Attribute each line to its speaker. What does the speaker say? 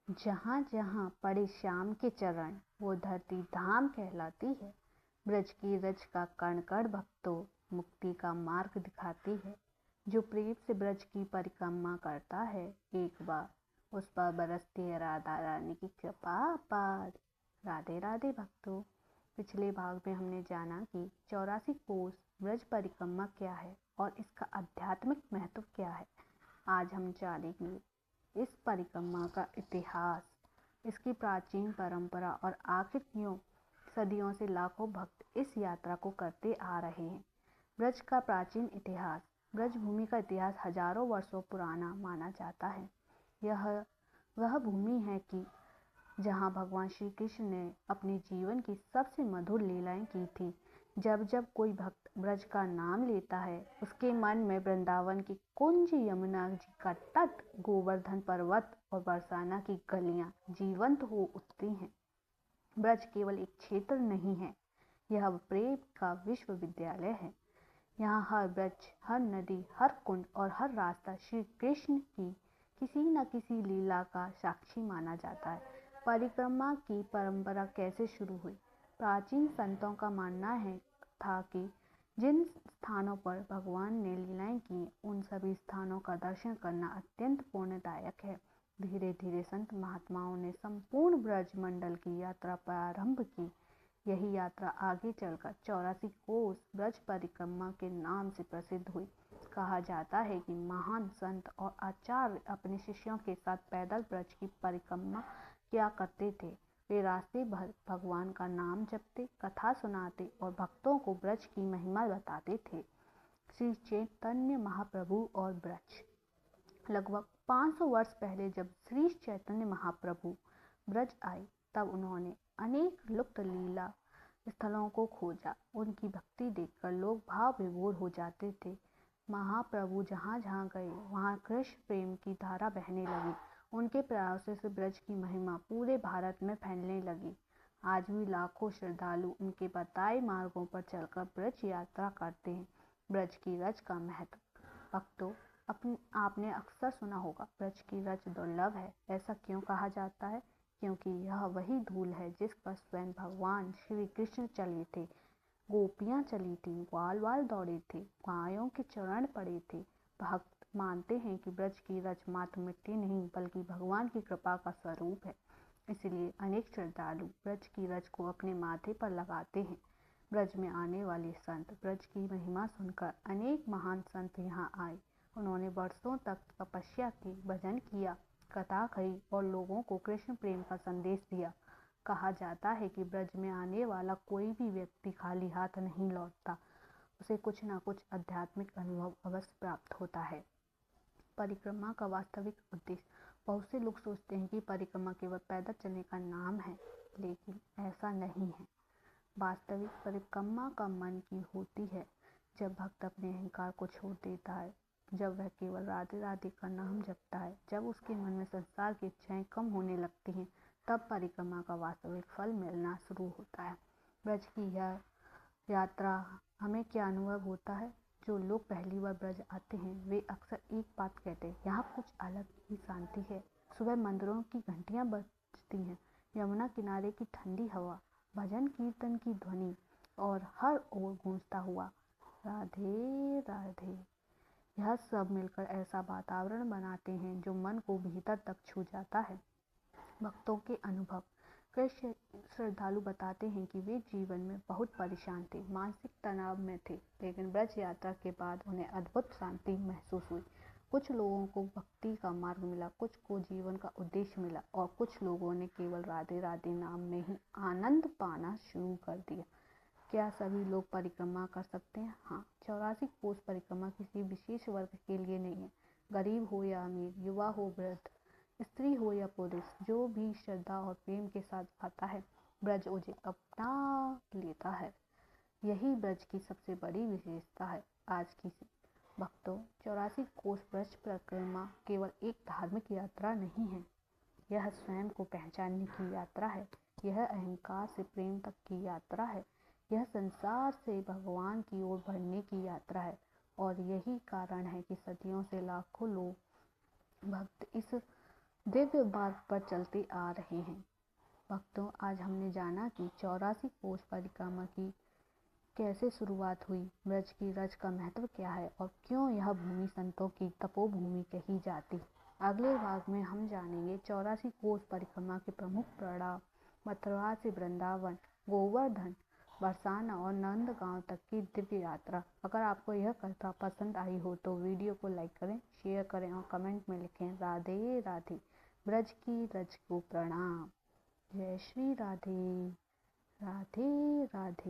Speaker 1: जहाँ जहाँ पड़े श्याम के चरण वो धरती धाम कहलाती है। ब्रज की रज का कण कण भक्तों मुक्ति का मार्ग दिखाती है। जो प्रेम से ब्रज की परिक्रमा करता है एक बार उस पर बरसती है राधा रानी की कृपा अपार। राधे राधे भक्तों, पिछले भाग में हमने जाना कि 84 कोस ब्रज परिक्रमा क्या है और इसका आध्यात्मिक महत्व क्या है। आज हम जानेंगे इस परिक्रमा का इतिहास, इसकी प्राचीन परंपरा और आखिर क्यों सदियों से लाखों भक्त इस यात्रा को करते आ रहे हैं। ब्रज का प्राचीन इतिहास। ब्रज भूमि का इतिहास हजारों वर्षों पुराना माना जाता है। यह वह भूमि है कि जहाँ भगवान श्री कृष्ण ने अपने जीवन की सबसे मधुर लीलाएं की थी। जब जब कोई भक्त ब्रज का नाम लेता है उसके मन में वृंदावन की कुंज, यमुना जी का तट, गोवर्धन पर्वत और बरसाना की गलियां जीवंत हो उठती हैं। ब्रज केवल एक क्षेत्र नहीं है, यह प्रेम का विश्वविद्यालय है। यहाँ हर ब्रज, हर नदी, हर कुंड और हर रास्ता श्री कृष्ण की किसी न किसी लीला का साक्षी माना जाता है। परिक्रमा की परंपरा कैसे शुरू हुई? प्राचीन संतों का मानना था कि जिन स्थानों पर भगवान ने लीलाएं की उन सभी स्थानों का दर्शन करना अत्यंत पुण्यदायक है। धीरे धीरे संत महात्माओं ने संपूर्ण ब्रज मंडल की यात्रा प्रारंभ की। यही यात्रा आगे चलकर 84 कोस ब्रज परिक्रमा के नाम से प्रसिद्ध हुई। कहा जाता है कि महान संत और आचार्य अपने शिष्यों के साथ पैदल ब्रज की परिक्रमा किया करते थे। वे रास्ते भर भगवान का नाम जपते, कथा सुनाते और भक्तों को ब्रज की महिमा बताते थे। श्री चैतन्य महाप्रभु और ब्रज। लगभग 500 वर्ष पहले जब श्री चैतन्य महाप्रभु ब्रज आए तब उन्होंने अनेक लुप्त लीला स्थलों को खोजा। उनकी भक्ति देखकर लोग भाव विभोर हो जाते थे। महाप्रभु जहाँ जहाँ गए वहाँ कृष्ण प्रेम की धारा बहने लगी। उनके प्रयासों से ब्रज की महिमा पूरे भारत में फैलने लगी। आज भी लाखों श्रद्धालु उनके बताए मार्गों पर चलकर ब्रज यात्रा करते हैं। ब्रज की रज का महत्व। भक्तों, आपने अक्सर सुना होगा ब्रज की रज दुर्लभ है। ऐसा क्यों कहा जाता है? क्योंकि यह वही धूल है जिस पर स्वयं भगवान श्री कृष्ण चले थे, गोपियां चली थी, ग्वाल वाल दौड़े थे, गायों के चरण पड़े थे। भक्त मानते हैं कि ब्रज की रज मात्र मिट्टी नहीं बल्कि भगवान की कृपा का स्वरूप है। इसलिए अनेक श्रद्धालु ब्रज की रज को अपने माथे पर लगाते हैं। ब्रज में आने वाले संत। ब्रज की महिमा सुनकर अनेक महान संत यहाँ आए। उन्होंने वर्षों तक तपस्या की, भजन किया, कथा कही और लोगों को कृष्ण प्रेम का संदेश दिया। कहा जाता है कि ब्रज में आने वाला कोई भी व्यक्ति खाली हाथ नहीं लौटता, उसे कुछ न कुछ आध्यात्मिक अनुभव अवश्य प्राप्त होता है। परिक्रमा का वास्तविक उद्देश्य। बहुत से लोग सोचते हैं कि परिक्रमा केवल पैदल चलने का नाम है, लेकिन ऐसा नहीं है। वास्तविक परिक्रमा का मन की होती है। जब भक्त अपने अहंकार को छोड़ देता है, जब वह केवल राधे राधे का नाम जपता है, जब उसके मन में संसार की इच्छाएं कम होने लगती हैं, तब परिक्रमा का वास्तविक फल मिलना शुरू होता है। ब्रज की यह यात्रा हमें क्या अनुभव होता है? जो लोग पहली बार ब्रज आते हैं वे अक्सर एक बात कहते हैं, यहाँ कुछ अलग ही शांति है। सुबह मंदिरों की घंटियां बजती हैं, यमुना किनारे की ठंडी हवा, भजन कीर्तन की ध्वनि और हर ओर गूंजता हुआ राधे राधे। यह सब मिलकर ऐसा वातावरण बनाते हैं जो मन को भीतर तक छू जाता है। भक्तों के अनुभव। कृष्ण श्रद्धालु बताते हैं कि वे जीवन में बहुत परेशान थे, मानसिक तनाव में थे, लेकिन ब्रज यात्रा के बाद उन्हें अद्भुत शांति महसूस हुई। कुछ लोगों को भक्ति का मार्ग मिला, कुछ को जीवन का उद्देश्य मिला और कुछ लोगों ने केवल राधे राधे नाम में ही आनंद पाना शुरू कर दिया। क्या सभी लोग परिक्रमा कर सकते हैं? हाँ, 84 कोस परिक्रमा किसी विशेष वर्ग के लिए नहीं है। गरीब हो या अमीर, युवा हो वृद्ध, स्त्री हो या पुरुष, जो भी श्रद्धा और प्रेम के साथ आता है ब्रज उसे अपना लेता है। यही ब्रज की सबसे बड़ी विशेषता है। आज की भक्तों, 84 कोस ब्रज परिक्रमा केवल एक धार्मिक यात्रा नहीं है, यह स्वयं को पहचानने की यात्रा है। यह अहंकार से प्रेम तक की यात्रा है। यह संसार से भगवान की ओर बढ़ने की यात्रा है। और यही कारण है कि सदियों से लाखों लोग भक्त इस दिव्य मार्ग पर चलते आ रहे हैं। भक्तों, आज हमने जाना कि 84 कोस परिक्रमा की कैसे शुरुआत हुई, ब्रज की रज का महत्व क्या है और क्यों यह भूमि संतों की तपोभूमि कही जाती। अगले भाग में हम जानेंगे 84 कोस परिक्रमा के प्रमुख पड़ाव, मथुरा से वृंदावन, गोवर्धन, बरसाना और नंदगांव तक की दिव्य यात्रा। अगर आपको यह कथा पसंद आई हो तो वीडियो को लाइक करें, शेयर करें और कमेंट में लिखें राधे राधे, ब्रज की रज को प्रणाम। जय श्री राधे, राधे राधे।